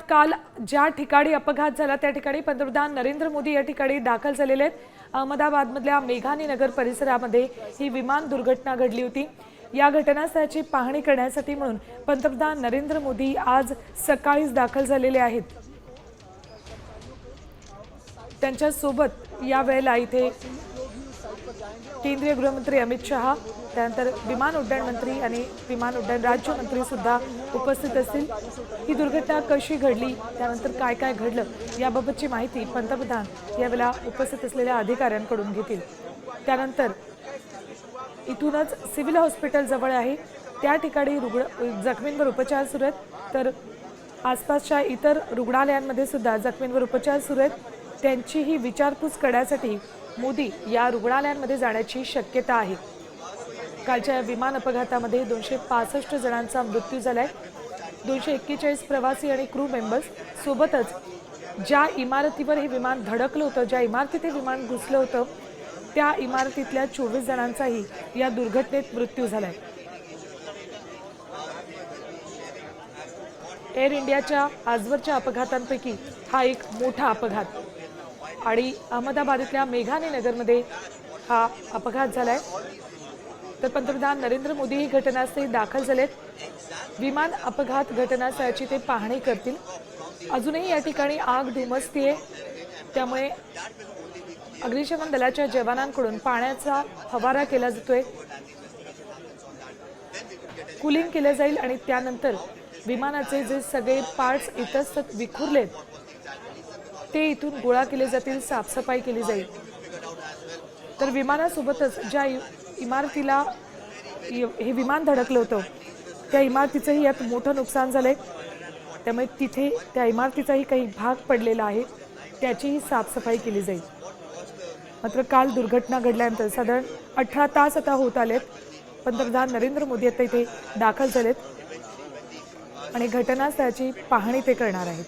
काल ज्या ठिकाणी अपघात झाला त्या ठिकाणी पंतप्रधान नरेंद्र मोदी या ठिकाणी दाखल झालेले आहेत। अहमदाबादमधल्या मेघानी नगर परिसरामध्ये ही विमान दुर्घटना घडली होती। या घटनास्थळाची पाहणी करण्यासाठी म्हणून पंतप्रधान नरेंद्र मोदी आज सकाळीच दाखल झालेले आहेत। त्यांच्या सोबत या वेळेला इथे केंद्रीय गृहमंत्री अमित शहा, त्यानंतर विमान उड्डाण मंत्री आणि विमान उड्डाण राज्यमंत्री सुद्धा उपस्थित असतील। ही दुर्घटना कशी घडली, त्यानंतर काय काय घडलं याबाबतची माहिती पंतप्रधान यावेळेला उपस्थित असलेल्या अधिकाऱ्यांकडून घेतील। त्यानंतर इथूनच सिव्हिल हॉस्पिटल जवळ आहे त्या ठिकाणी जखमींवर उपचार सुरू आहेत, तर आसपासच्या इतर रुग्णालयांमध्ये सुद्धा जखमींवर उपचार सुरू आहेत। त्यांची ही विचारपूस करण्यासाठी मोदी या रुग्णालयांमध्ये जाण्याची शक्यता आहे। कालच्या विमान अपघातामध्ये 265 जणांचा मृत्यू झालाय। 241 प्रवासी आणि क्रू मेंबर्स सोबतच ज्या इमारतीवर हे विमान धडकलं होतं, ज्या इमारतीत हे विमान घुसलं होतं त्या इमारतीतल्या 24 जणांचाही या दुर्घटनेत मृत्यू झालाय। एअर इंडियाच्या आजवरच्या अपघातांपैकी हा एक मोठा अपघात आणि अहमदाबादच्या मेघानी नगरमध्ये हा अपघात झालाय। तर पंतप्रधान नरेंद्र मोदी ही घटनास्थळी दाखल झालेत। विमान अपघात घटनास्थळाची ते पाहणी करतील। अजूनही या ठिकाणी आग धुमसतीये, त्यामुळे अग्निशमन दलाच्या जवानांकडून पाण्याचा फवारा केला जातोय, कूलिंग केलं जाईल आणि त्यानंतर विमानाचे जे सगळे पार्ट्स इतस्तत विखुरलेत ते इथून गोळा केले जातील, साफसफाई केली जाईल। तर विमानासोबतच ज्या इमारतीला हे विमान धडकलं होतं त्या इमारतीचंही यात मोठं नुकसान झालंय, त्यामुळे तिथे त्या इमारतीचाही काही भाग पडलेला आहे, त्याचीही साफसफाई केली जाईल। मात्र काल दुर्घटना घडल्यानंतर साधारण 18 तास आता होत आलेत। पंतप्रधान नरेंद्र मोदी आता इथे दाखल झालेत आणि घटनास्थळाची पाहणी ते करणार आहेत।